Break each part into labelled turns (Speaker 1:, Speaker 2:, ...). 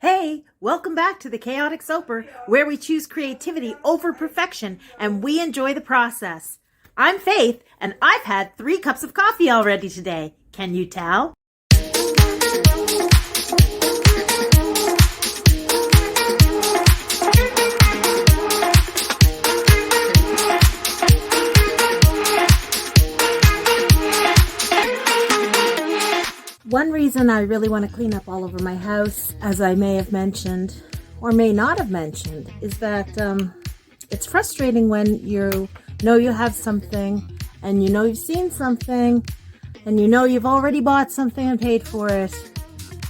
Speaker 1: Hey, welcome back to the Chaotic Soaper, where we choose creativity over perfection and we enjoy the process. I'm Faith, and I've had 3 cups of coffee already today. Can you tell? One reason I really want to clean up all over my house, as I may have mentioned, or may not have mentioned, is that it's frustrating when you know you have something, and you know you've seen something, and you know you've already bought something and paid for it,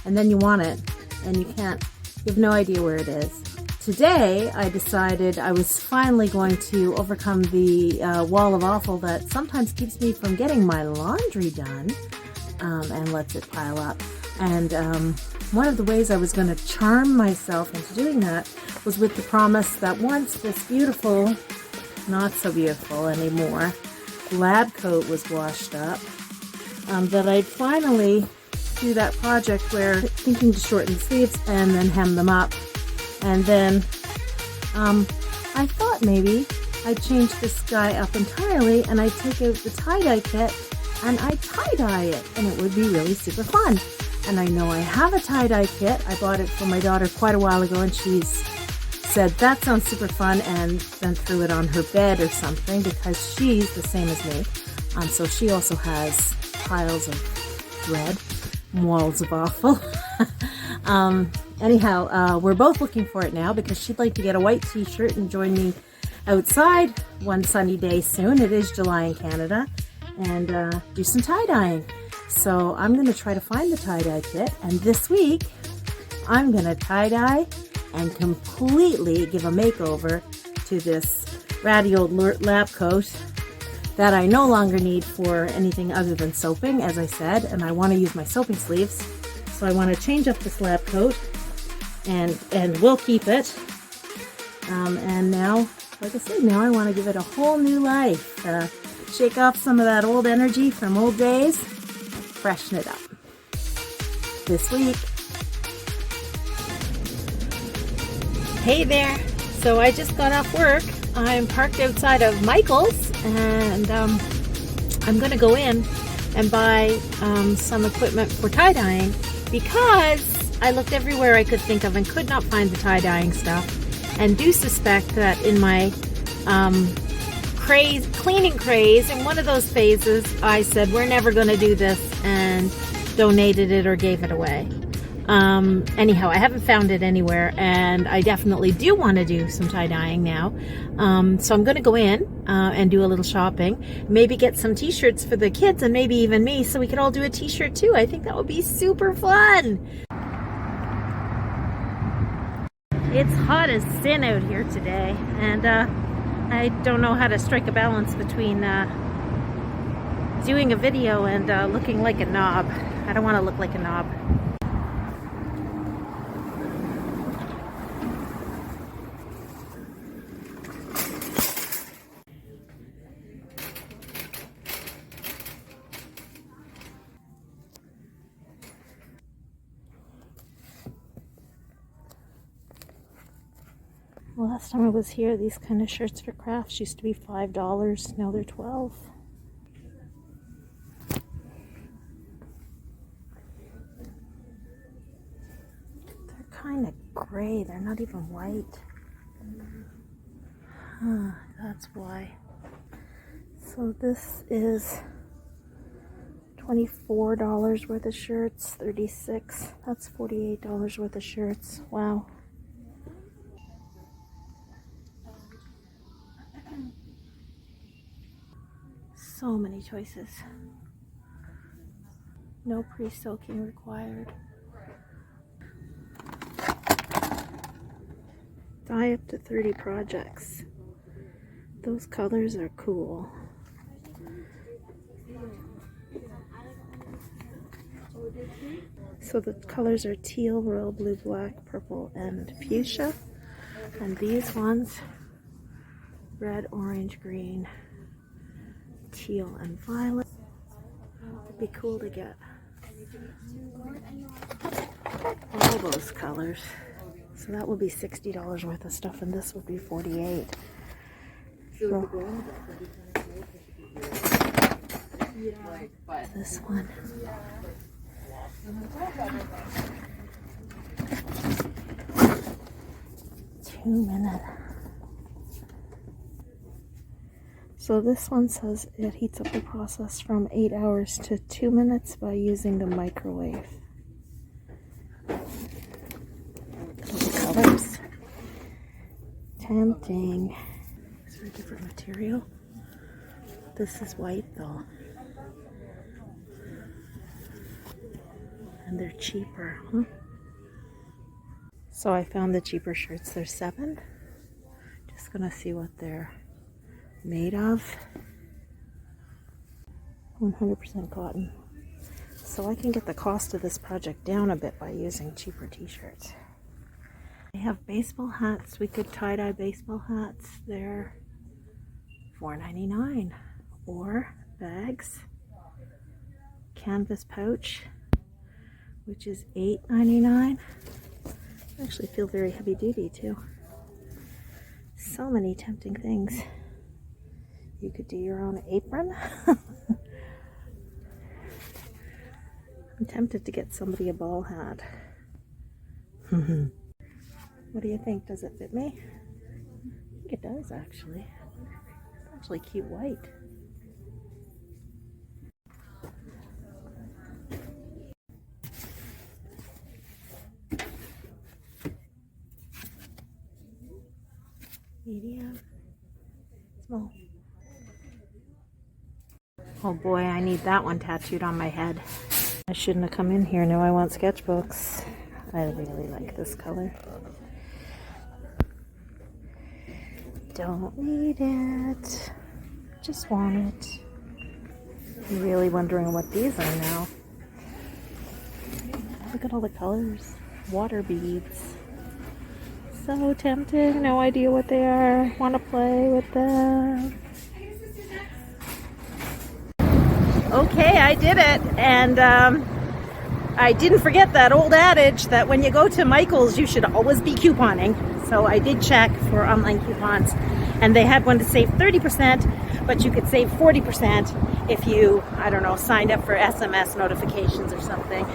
Speaker 1: and then you want it, and you can't. You have no idea where it is. Today, I decided I was finally going to overcome the wall of awful that sometimes keeps me from getting my laundry done. And lets it pile up. And one of the ways I was going to charm myself into doing that was with the promise that once this beautiful, not so beautiful anymore, lab coat was washed up, that I'd finally do that project where thinking to shorten the sleeves and then hem them up. And then I thought maybe I'd change this guy up entirely and I'd take out the tie-dye kit and I tie-dye it, and it would be really super fun. And I know I have a tie-dye kit. I bought it for my daughter quite a while ago, and she's said that sounds super fun, and then threw it on her bed or something because she's the same as me. So she also has piles of thread, walls of awful. Anyhow, we're both looking for it now because she'd like to get a white t-shirt and join me outside one sunny day soon. It is July in Canada. And do some tie-dyeing. So I'm going to try to find the tie-dye kit, and this week I'm going to tie-dye and completely give a makeover to this ratty old lab coat that I no longer need for anything other than soaping, as I said, and I want to use my soaping sleeves. So I want to change up this lab coat, and we'll keep it. And now, like I said, now I want to give it a whole new life. Shake off some of that old energy from old days, freshen it up. This week. Hey there. So I just got off work. I'm parked outside of Michael's, and I'm going to go in and buy some equipment for tie-dyeing because I looked everywhere I could think of and could not find the tie-dyeing stuff, and do suspect that in my cleaning craze, in one of those phases, I said we're never going to do this and donated it or gave it away. Anyhow, I haven't found it anywhere, and I definitely do want to do some tie-dyeing now. So I'm going to go in and do a little shopping, maybe get some t-shirts for the kids and maybe even me, so we could all do a t-shirt too. I think that would be super fun. It's hot as sin out here today, and I don't know how to strike a balance between doing a video and looking like a knob. I don't want to look like a knob. Last time I was here, these kind of shirts for crafts used to be $5. Now they're $12. They're kind of gray. They're not even white. That's why. So this is $24 worth of shirts. $36. That's $48 worth of shirts. Wow. So many choices. No pre-soaking required. Dye up to 30 projects. Those colors are cool. So the colors are teal, royal blue, black, purple, and fuchsia. And these ones, red, orange, green, teal, and violet. It'd be cool to get. all those colors. So that would be $60 worth of stuff, and this would be $48. So, this one. 2 minutes. So this one says it heats up the process from 8 hours to 2 minutes by using the microwave. The colors. Tempting. It's for a different material. This is white though. And they're cheaper, huh? So I found the cheaper shirts. They're $7. Just gonna see what they're made of. 100% cotton. So I can get the cost of this project down a bit by using cheaper t-shirts. They have baseball hats. We could tie-dye baseball hats. They're $4.99. Or bags. Canvas pouch, which is $8.99. I actually feel very heavy duty too. So many tempting things. You could do your own apron. I'm tempted to get somebody a ball hat. What do you think? Does it fit me? I think it does actually. It's actually cute white. Medium. Small. Oh boy, I need that one tattooed on my head. I shouldn't have come in here. Now I want sketchbooks. I really like this color. Don't need it. Just want it. I'm really wondering what these are now. Look at all the colors. Water beads. So tempting. No idea what they are. Want to play with them. Okay, I did it, and I didn't forget that old adage that when you go to Michael's, you should always be couponing. So I did check for online coupons, and they had one to save 30%, but you could save 40% if you, I don't know, signed up for SMS notifications or something.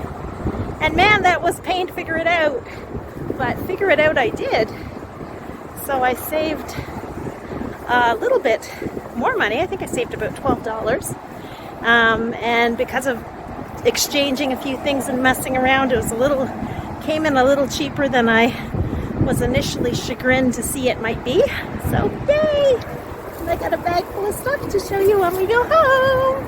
Speaker 1: And man, that was pain to figure it out, but figure it out I did. So I saved a little bit more money. I think I saved about $12. And because of exchanging a few things and messing around, it was came in a little cheaper than I was initially chagrined to see it might be. So yay! And I got a bag full of stuff to show you when we go home.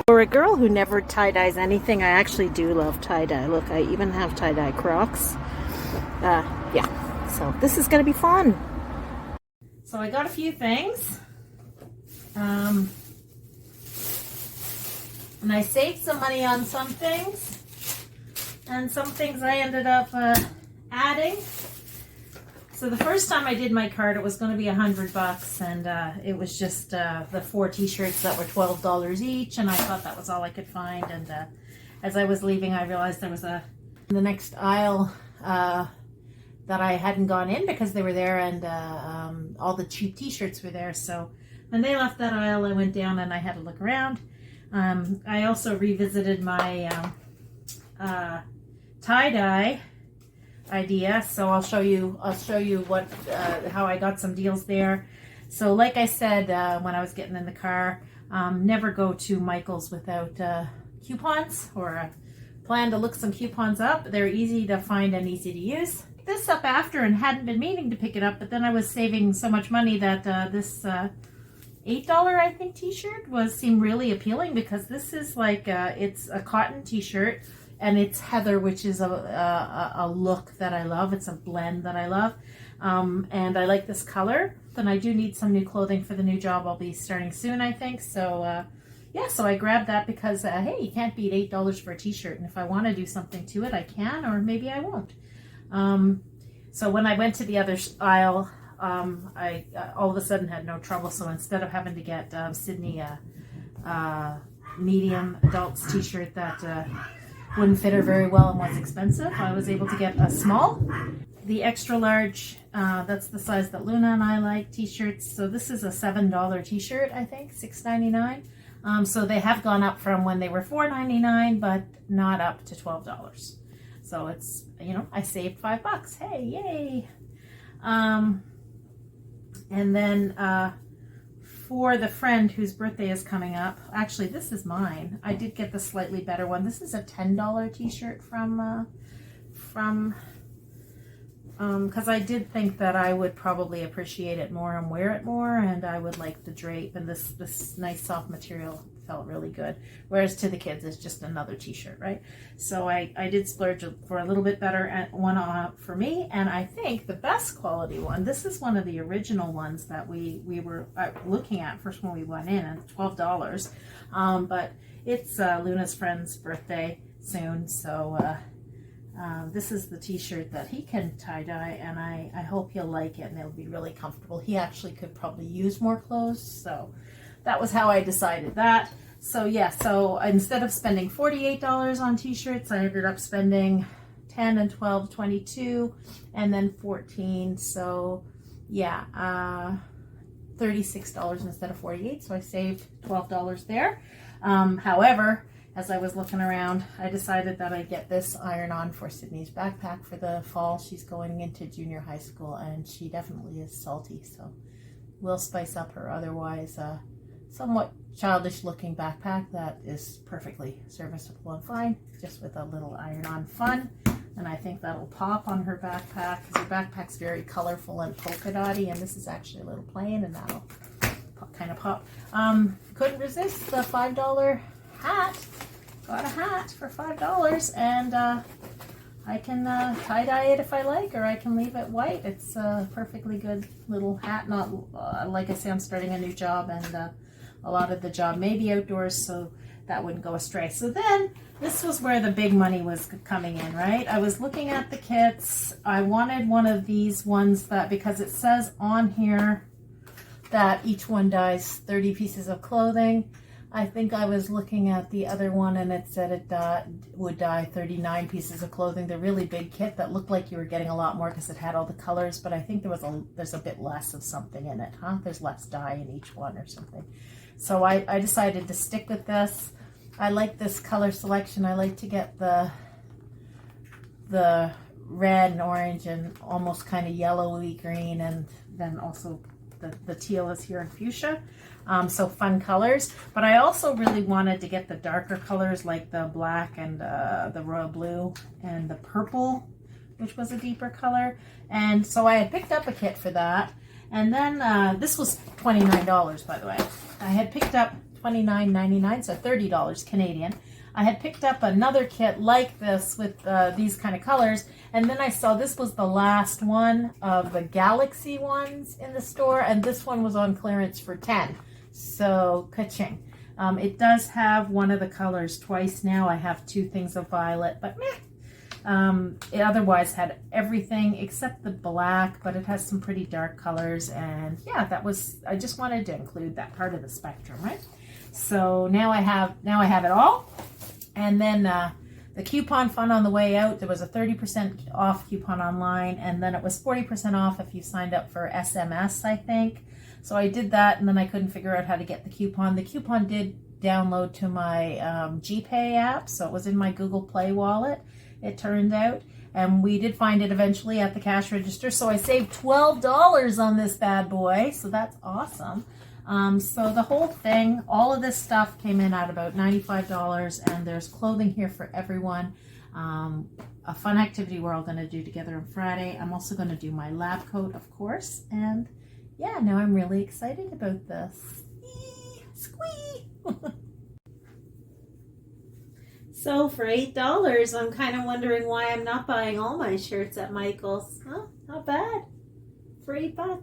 Speaker 1: For a girl who never tie-dyes anything, I actually do love tie-dye. Look, I even have tie-dye Crocs. Yeah, so this is gonna be fun. So I got a few things. And I saved some money on some things, and some things I ended up adding. So the first time I did my cart, it was going to be $100, and it was just the 4 t-shirts that were $12 each, and I thought that was all I could find. And as I was leaving, I realized there was in the next aisle that I hadn't gone in because they were there, and all the cheap t-shirts were there. So when they left that aisle, I went down and I had to look around. I also revisited my tie-dye idea, so I'll show you what how I got some deals there. So like I said when I was getting in the car, never go to Michael's without coupons or a plan to look some coupons up. They're easy to find and easy to use. This up after and hadn't been meaning to pick it up, but then I was saving so much money that this $8 I think t-shirt seemed really appealing, because this is like it's a cotton t-shirt and it's heather, which is a look that I love. It's a blend that I love, and I like this color. Then I do need some new clothing for the new job. I'll be starting soon, I think. So yeah, so I grabbed that because hey, you can't beat $8 for a t-shirt, and if I want to do something to it, I can, or maybe I won't. So when I went to the other aisle, I all of a sudden had no trouble. So instead of having to get Sydney medium adults t-shirt that wouldn't fit her very well and was expensive. I was able to get a small. The extra large, that's the size that Luna and I like, t-shirts. So this is a $7 t-shirt, I think, $6.99. So they have gone up from when they were $4.99, but not up to $12. So it's, you know, I saved $5. Hey, yay. And then for the friend whose birthday is coming up, actually this is mine. I did get the slightly better one. This is a $10 t-shirt from because I did think that I would probably appreciate it more and wear it more, and I would like the drape, and this nice soft material felt really good. Whereas to the kids, it's just another t-shirt, right? So I did splurge for a little bit better one for me, and I think the best quality one, this is one of the original ones that we were looking at first when we went in at $12. But it's Luna's friend's birthday soon, so this is the t-shirt that he can tie-dye, and I hope he'll like it, and it'll be really comfortable. He actually could probably use more clothes, so that was how I decided that. So yeah, so instead of spending $48 on t-shirts, I ended up spending 10 and 12, 22, and then 14. So yeah, $36 instead of 48. So I saved $12 there. However, as I was looking around, I decided that I'd get this iron-on for Sydney's backpack for the fall. She's going into junior high school, and she definitely is salty, so we'll spice up her otherwise somewhat childish-looking backpack that is perfectly serviceable and fine, just with a little iron-on fun. And I think that'll pop on her backpack, because her backpack's very colorful and polka-dotty, and this is actually a little plain, and that'll kind of pop. Couldn't resist the $5 hat. Got a hat for $5, and I can tie-dye it if I like, or I can leave it white. It's a perfectly good little hat. Not like I say, I'm starting a new job, and a lot of the job may be outdoors, so that wouldn't go astray. So then this was where the big money was coming in, right? I was looking at the kits. I wanted one of these ones that, because it says on here that each one dyes 30 pieces of clothing. I think I was looking at the other one, and it said it would dye 39 pieces of clothing. The really big kit that looked like you were getting a lot more because it had all the colors, but I think there's a bit less of something in it, huh? There's less dye in each one or something. So I decided to stick with this. I like this color selection. I like to get the red and orange and almost kind of yellowy green, and then also the teal is here in fuchsia. So fun colors, but I also really wanted to get the darker colors like the black and the royal blue and the purple, which was a deeper color. And so I had picked up a kit for that. And then this was $29, by the way. I had picked up $29.99, so $30 Canadian. I had picked up another kit like this with these kind of colors, and then I saw this was the last one of the Galaxy ones in the store, and this one was on clearance for $10. So, ka-ching. It does have one of the colors twice now. I have two things of violet, but meh. It otherwise had everything except the black, but it has some pretty dark colors, and yeah, I just wanted to include that part of the spectrum, right? So now I have it all. And then the coupon fun on the way out, there was a 30% off coupon online, and then it was 40% off if you signed up for SMS, I think. So I did that, and then I couldn't figure out how to get the coupon. The coupon did download to my GPay app, so it was in my Google Play wallet, it turned out. And we did find it eventually at the cash register, so I saved $12 on this bad boy, so that's awesome. So the whole thing, all of this stuff came in at about $95, and there's clothing here for everyone. A fun activity we're all going to do together on Friday. I'm also going to do my lab coat, of course, and yeah, now I'm really excited about this. Squee! So for $8, I'm kind of wondering why I'm not buying all my shirts at Michael's. Huh? Not bad. For $8.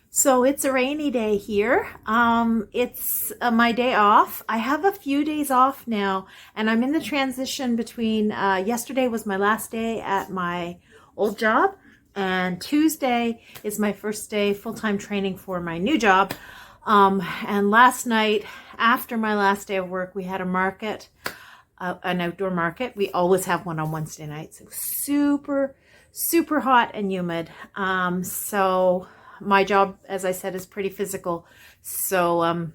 Speaker 1: So it's a rainy day here. It's my day off. I have a few days off now, and I'm in the transition between yesterday was my last day at my old job, and Tuesday is my first day full-time training for my new job. And last night after my last day of work, we had a market, an outdoor market. We always have one on Wednesday nights. It was super, super hot and humid. So my job, as I said, is pretty physical. So,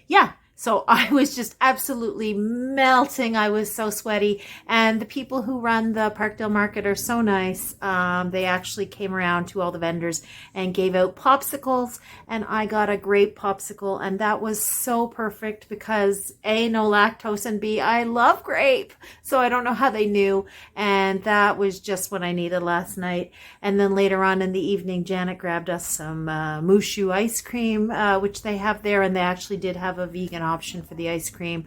Speaker 1: yeah. So I was just absolutely melting. I was so sweaty. And the people who run the Parkdale Market are so nice. They actually came around to all the vendors and gave out popsicles. And I got a grape popsicle. And that was so perfect because A, no lactose, and B, I love grape. So I don't know how they knew. And that was just what I needed last night. And then later on in the evening, Janet grabbed us some Mushu ice cream, which they have there. And they actually did have a vegan option for the ice cream,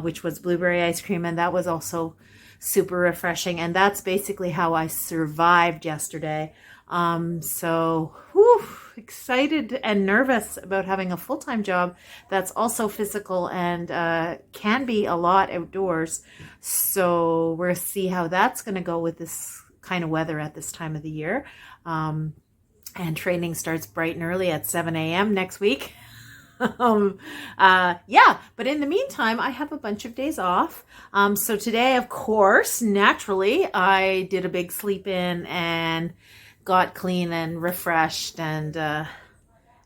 Speaker 1: which was blueberry ice cream, and that was also super refreshing. And that's basically how I survived yesterday. So excited and nervous about having a full-time job that's also physical and can be a lot outdoors. So we'll see how that's going to go with this kind of weather at this time of the year. And training starts bright and early at 7 a.m. next week. Yeah, but in the meantime, I have a bunch of days off. So today, of course, naturally, I did a big sleep in and got clean and refreshed and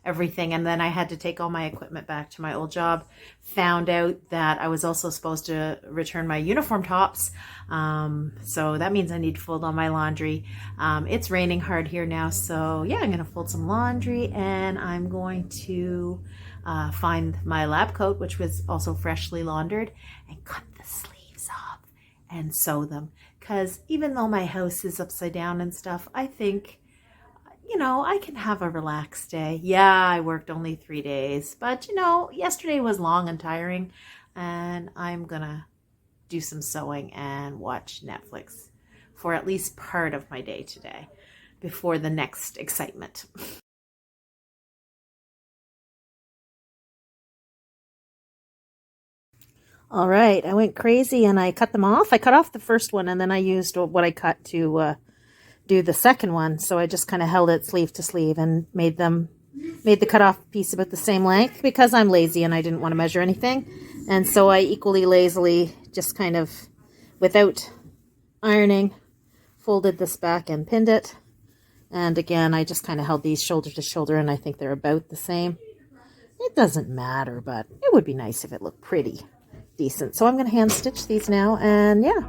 Speaker 1: everything. And then I had to take all my equipment back to my old job. Found out that I was also supposed to return my uniform tops. So that means I need to fold all my laundry. It's raining hard here now. So yeah, I'm going to fold some laundry and I'm going to find my lab coat, which was also freshly laundered, and cut the sleeves off and sew them. Because even though my house is upside down and stuff, I think, you know, I can have a relaxed day. Yeah, I worked only 3 days, but you know, yesterday was long and tiring, and I'm gonna do some sewing and watch Netflix for at least part of my day today before the next excitement. All right, I went crazy and I cut them off. I cut off the first one and then I used what I cut to do the second one. So I just kind of held it sleeve to sleeve and made the cut off piece about the same length because I'm lazy and I didn't want to measure anything. And so I equally lazily just kind of, without ironing, folded this back and pinned it. And again, I just kind of held these shoulder to shoulder and I think they're about the same. It doesn't matter, but it would be nice if it looked pretty decent. So I'm going to hand stitch these now, and yeah,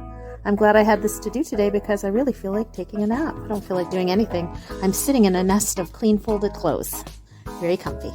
Speaker 1: I'm glad I had this to do today because I really feel like taking a nap. I don't feel like doing anything. I'm sitting in a nest of clean folded clothes. Very comfy.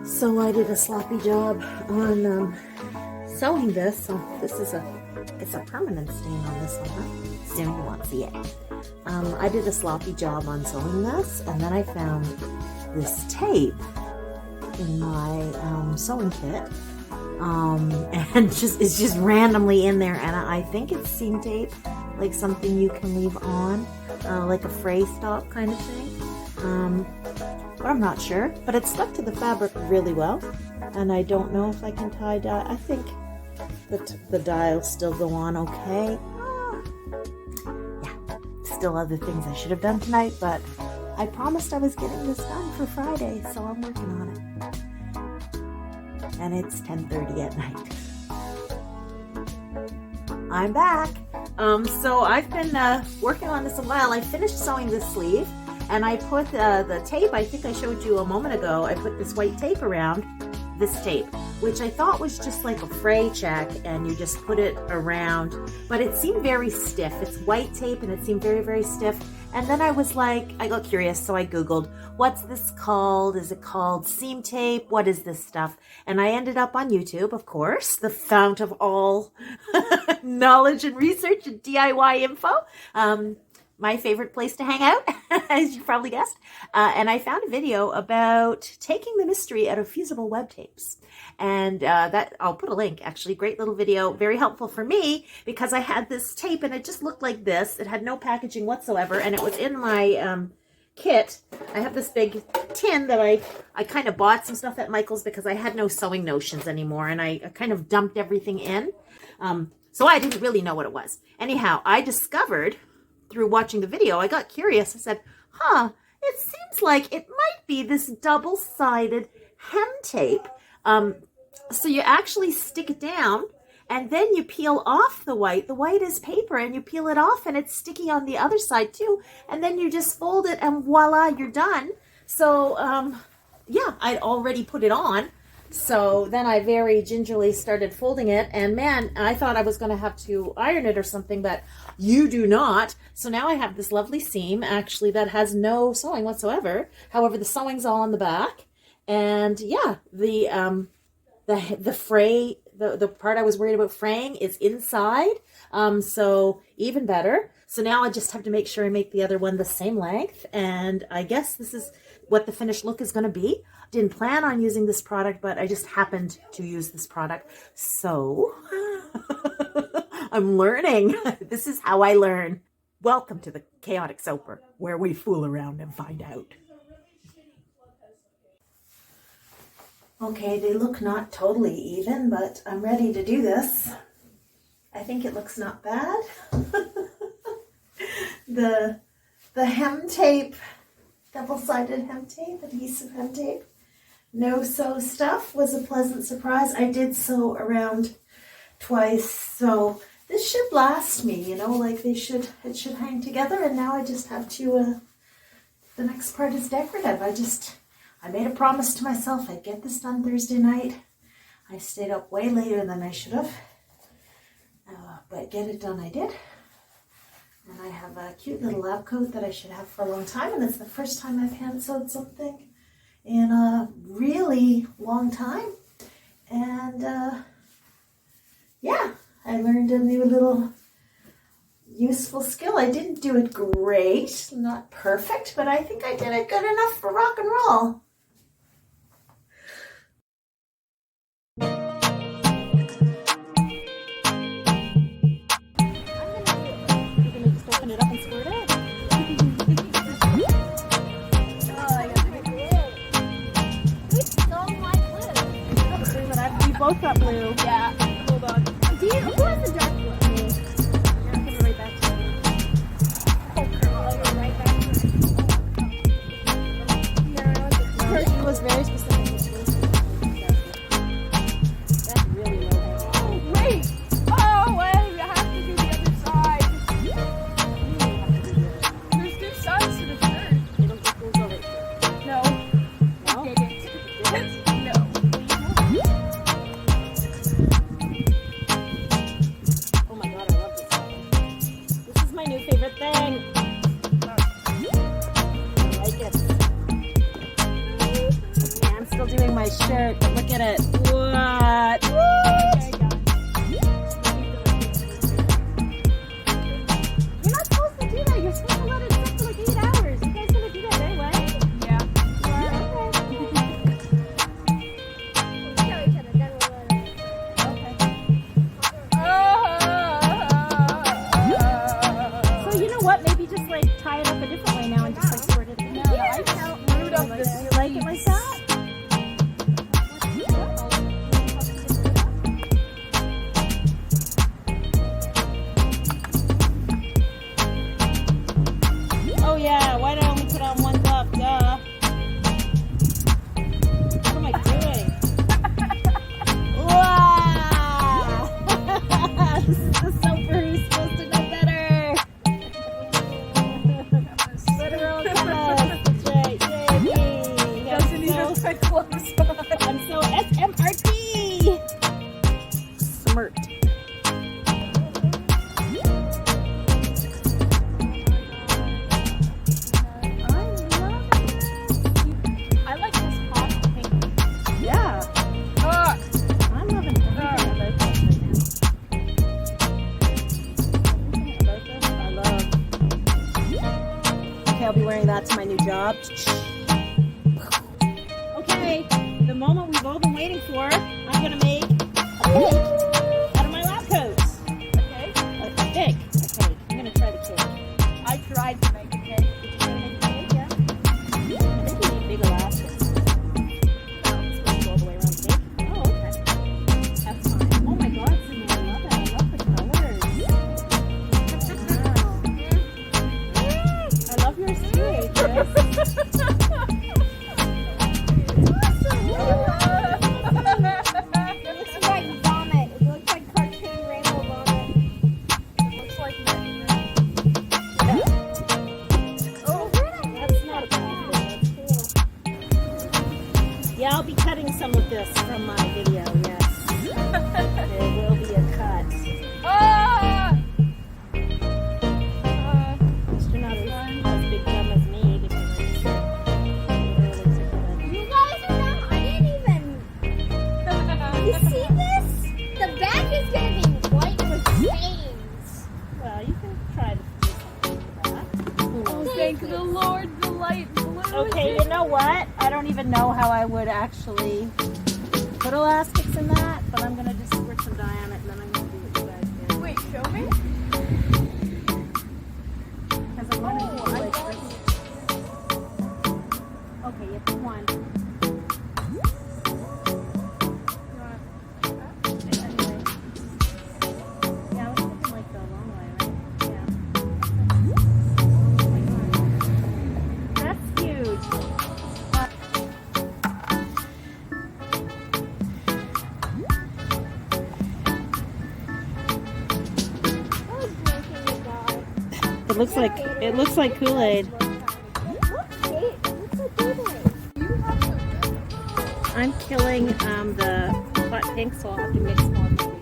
Speaker 1: So I did a sloppy job on sewing this. So this is it's a permanent stain on this one, huh? Soon you won't see it. I did a sloppy job on sewing this, and then I found this tape in my sewing kit. And it's just randomly in there, and I think it's seam tape, like something you can leave on, like a fray stop kind of thing. But I'm not sure. But it stuck to the fabric really well, and I don't know if I can tie dye. I think the dye will still go on okay. Yeah, still other things I should have done tonight, but I promised I was getting this done for Friday, so I'm working on it. And it's 10:30 at night. I'm back. So I've been working on this a while. I finished sewing this sleeve, and I put the tape, I think I showed you a moment ago, I put this white tape around, this tape, which I thought was just like a fray check and you just put it around, but it seemed very stiff. It's white tape and it seemed very, very stiff. And then I was like, I got curious, so I Googled, what's this called? Is it called seam tape? What is this stuff? And I ended up on YouTube, of course, the fount of all knowledge and research and DIY info. My favorite place to hang out, as you probably guessed. And I found a video about taking the mystery out of fusible web tapes. And that I'll put a link, actually. Great little video, very helpful for me because I had this tape and it just looked like this. It had no packaging whatsoever, and it was in my kit. I have this big tin that I kind of bought some stuff at Michael's because I had no sewing notions anymore, and I kind of dumped everything in. So I didn't really know what it was. Anyhow, I discovered through watching the video, I got curious. I said, it seems like it might be this double-sided hem tape. So you actually stick it down and then you peel off the white. The white is paper and you peel it off and it's sticky on the other side too. And then you just fold it and voila, you're done. So, yeah, I'd already put it on. So then I very gingerly started folding it, and man, I thought I was going to have to iron it or something, but you do not. So now I have this lovely seam, actually, that has no sewing whatsoever. However, the sewing's all on the back, and yeah, the fray, the part I was worried about fraying is inside, so even better. So now I just have to make sure I make the other one the same length, and I guess this is what the finished look is going to be. Didn't plan on using this product, but I just happened to use this product. So I'm learning. This is how I learn. Welcome to the Chaotic Soaper, where we fool around and find out. Okay, they look not totally even, but I'm ready to do this. I think it looks not bad. The hem tape, double-sided hem tape, adhesive hem tape, no sew stuff was a pleasant surprise. I did sew around twice, so this should last me, you know, like it should hang together, and now I just have to, the next part is decorative. I made a promise to myself I'd get this done Thursday night. I stayed up way later than I should have, but get it done I did. And I have a cute little lab coat that I should have for a long time, and it's the first time I've hand sewed something in a really long time. And yeah, I learned a new little useful skill. I didn't do it great, not perfect, but I think I did it good enough for rock and roll.
Speaker 2: Both got blue. Yeah. Hold on. Do you? Who has the dark blue? Me. Yeah, I'm gonna right back to you. Oh, girl, I'll go right back to you. No, he was very specific. That's really low hanging. Oh, wait! Oh, wait! You have to do the other side. There's two sides to the shirt. They don't get those over here. No. No? They didn't.
Speaker 1: Doing my shirt, but look at it. What? What? You're not supposed to do that. You're supposed to let it sit for like 8 hours. You guys gonna do that anyway?
Speaker 2: Yeah.
Speaker 1: Okay. So you know what? Maybe just like tie it up a different way now and just like sort it. No,
Speaker 2: I glued up this.
Speaker 1: You like it like that? Oh yeah, why don't we put on one glove? Duh. What am I doing? Wow! This is the soaper who's supposed to know better. Literal chemist. That's right. Yay, me.
Speaker 2: Doesn't even put gloves on.
Speaker 1: I'm so SM Okay, I'll be wearing that to my new job. Okay, the moment we've all been waiting for. I'm gonna make a cake out of my lab coats.
Speaker 2: Okay.
Speaker 1: A cake. I'm gonna try the cake.
Speaker 2: I tried to make a cake.
Speaker 1: Did you try to make a cake? Yeah. I think you need big elastics. It's supposed to go all the way around the cake. Oh, okay. That's fine. Oh my God, Cindy, I love it. I love the colors. Wow. I love yours too, Adrian.
Speaker 2: It looks like vomit. It looks like cartoon rainbow vomit. It looks like Oh,
Speaker 1: That's not a bad thing. That's cool. Yeah, I'll be cutting some of this from my video, yes. There will be a cut.
Speaker 2: Ah!
Speaker 1: You're not as big dumb as me because
Speaker 2: You guys are dumb. I didn't even. You see this? The back is gonna be white with stains.
Speaker 1: well, you can try to do something with that.
Speaker 2: Oh,
Speaker 3: Thank the Lord, the light blue.
Speaker 1: Okay, you know what? I don't even know how I would actually put elastics in that, but I'm gonna just squirt some dye on it and then I'm gonna do what you guys do.
Speaker 3: Wait, show me.
Speaker 1: Because I want to do like this. Okay, you pick one. Anyway. Yeah, I was thinking like the long way, right? Yeah. Oh my God. That's huge.
Speaker 2: I was drinking the dye.
Speaker 1: It looks like Kool-Aid.
Speaker 2: It looks like Kool-Aid.
Speaker 1: I'm killing the hot pink, so I'll have to mix more between.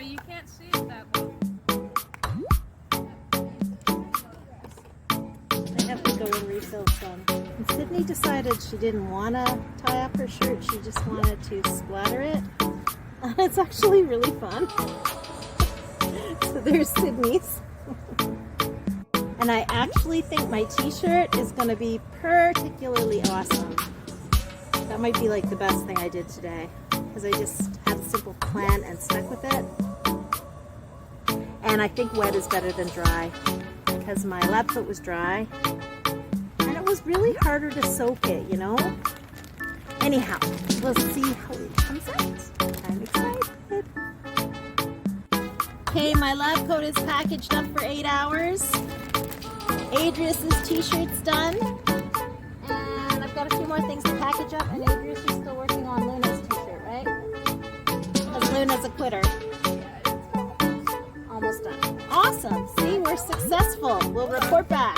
Speaker 3: You can't see it that well.
Speaker 1: I have to go and refill some. And Sydney decided she didn't want to tie up her shirt. She just wanted to splatter it. It's actually really fun. So there's Sydney's. And I actually think my t-shirt is going to be particularly awesome. That might be like the best thing I did today. Because I just had a simple plan and stuck with it. And I think wet is better than dry. Because my lab coat was dry. And it was really harder to soak it, you know? Anyhow, we'll see how it comes out. I'm excited. Okay, my lab coat is packaged up for 8 hours. Adrius's t-shirt's done. And I've got a few more things to package up. And Adrius is still working on Luna's t-shirt, right? Because Luna's a quitter. Almost done. Awesome. See, we're successful. We'll report back.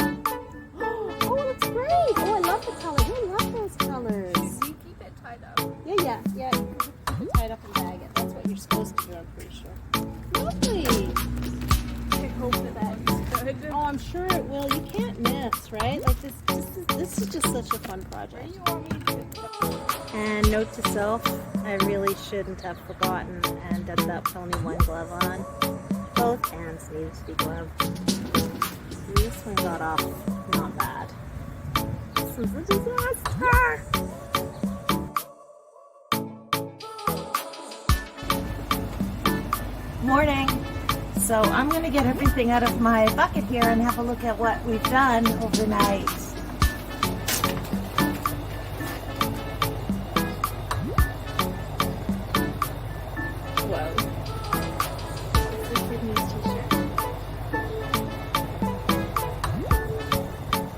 Speaker 1: Oh, that's great. Oh, I love the color. I love those colors.
Speaker 3: You keep it tied up.
Speaker 1: Yeah. You can keep it tied up and bag it. That's what you're supposed to do, I'm pretty sure. Lovely.
Speaker 3: I hope that's good.
Speaker 1: Oh, I'm sure it will. You can't miss, right? Like this is just such a fun project.
Speaker 3: You want me to?
Speaker 1: And note to self, I really shouldn't have forgotten and ended up with only one glove on. Both hands needed to be gloved. This one got off not bad. This was a disaster. Morning. So I'm going to get everything out of my bucket here and have a look at what we've done overnight. Whoa. This is Sydney's t-shirt.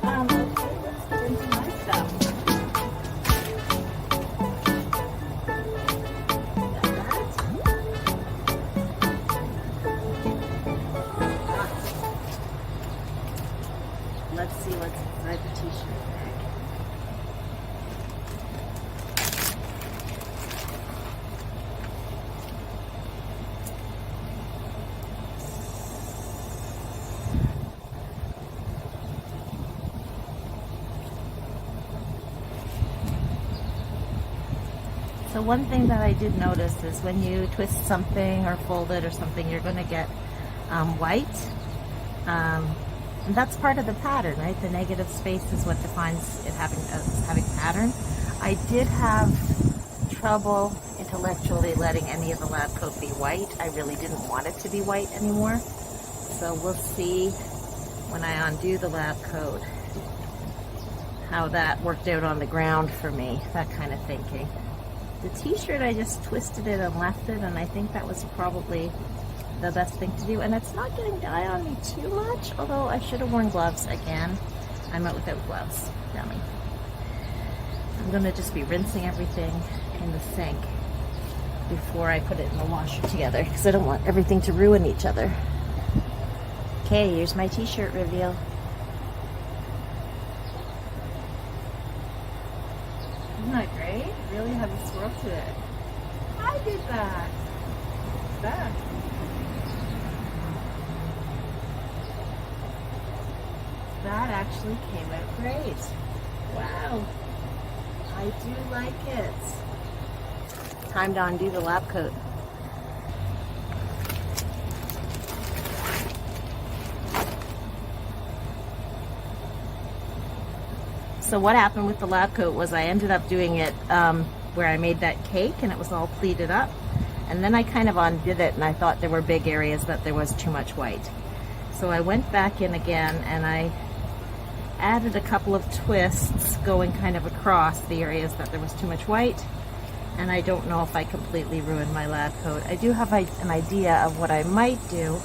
Speaker 1: Okay, let's get into my stuff. Got that. Let's see what's inside So one thing that I did notice is when you twist something or fold it or something, you're going to get white. And that's part of the pattern, right? The negative space is what defines it having pattern. I did have trouble intellectually letting any of the lab coat be white. I really didn't want it to be white anymore. So we'll see when I undo the lab coat how that worked out on the ground for me, that kind of thinking. The t-shirt, I just twisted it and left it, and I think that was probably the best thing to do. And it's not getting dye on me too much, although I should have worn gloves again. I'm out without gloves. Dummy. I'm going to just be rinsing everything in the sink before I put it in the washer together, because I don't want everything to ruin each other. Okay, here's my t-shirt reveal. Isn't that great? It really has a swirl to it. I did that. What's that? That actually came out great. Wow. I do like it. Time to undo the lab coat. So what happened with the lab coat was I ended up doing it where I made that cake and it was all pleated up. And then I kind of undid it and I thought there were big areas that there was too much white. So I went back in again and I added a couple of twists going kind of across the areas that there was too much white. And I don't know if I completely ruined my lab coat. I do have an idea of what I might do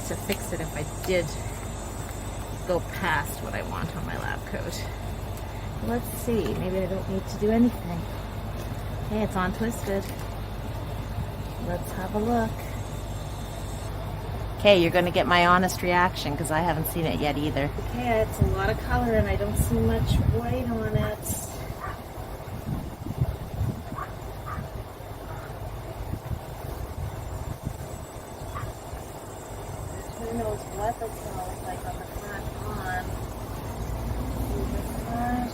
Speaker 1: to fix it if I did go past what I want on my lab coat. Let's see, maybe I don't need to do anything. Okay, it's untwisted. Let's have a look. Okay, you're going to get my honest reaction because I haven't seen it yet either. Okay, it's a lot of color and I don't see much white on it. Who knows what that's going to look like on the front lawn. See this side.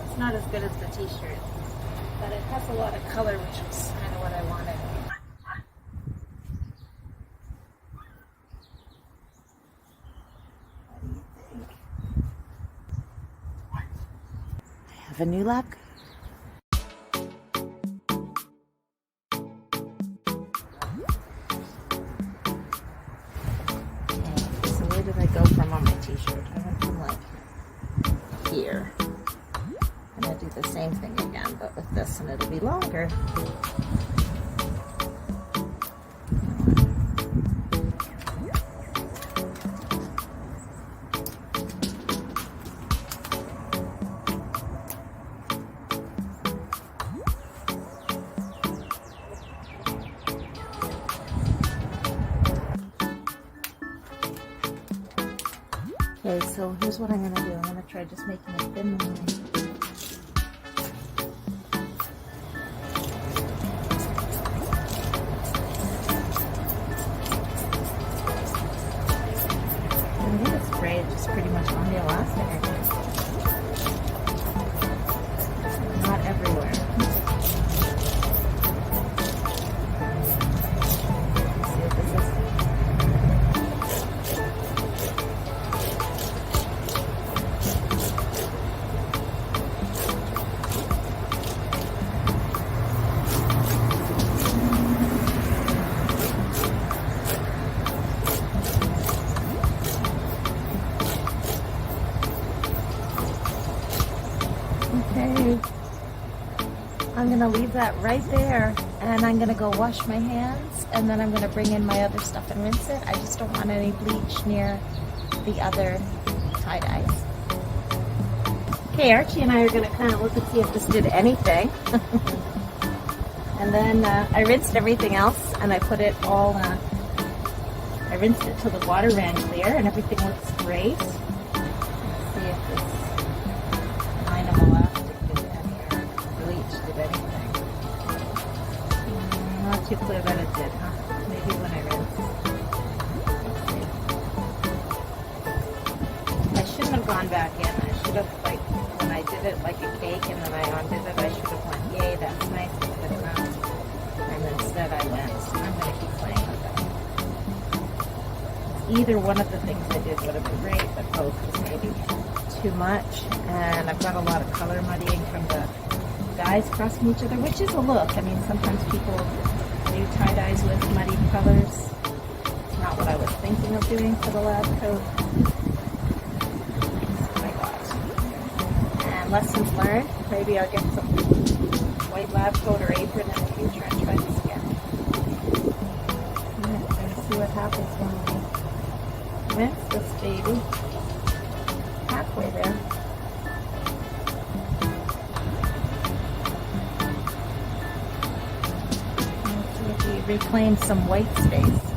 Speaker 1: It's not as good as the t-shirt, but it has a lot of color, which is kind of what I wanted. What do you think? I have a new lab coat. Okay, so where did I go from on my t-shirt? I went from like here. I'm going to do the same thing again, but with this, and it'll be longer. Okay, so here's what I'm going to do. I'm going to try just making a thin line. Just pretty much on the elastic. Not everywhere. Let's see what this is. Okay, I'm going to leave that right there and I'm going to go wash my hands and then I'm going to bring in my other stuff and rinse it. I just don't want any bleach near the other tie-dyes. Okay, Archie and I are going to kind of look and see if this did anything. And then I rinsed everything else and I put it all, I rinsed it till the water ran clear and everything looks great. Let's see if this line of elastic did any or bleach did anything. Not too clear that it did, huh? Maybe when I rinse. should have, like, when I did it like a cake and then I undid it, I should have went, yay, that's nice, it's good enough. And instead I went, I'm going to keep playing with it. Either one of the things I did would have been great, but both was maybe too much. And I've got a lot of color muddying from the dyes crossing each other, which is a look. I mean, sometimes people do tie-dyes with muddied colors. It's not what I was thinking of doing for the lab coat. That's what I got. And lessons learned. Maybe I'll get some white lab coat or apron in the future and try this again. Alright, let's see what happens when we rinse this baby. Halfway there. Let's see if we reclaim some white space.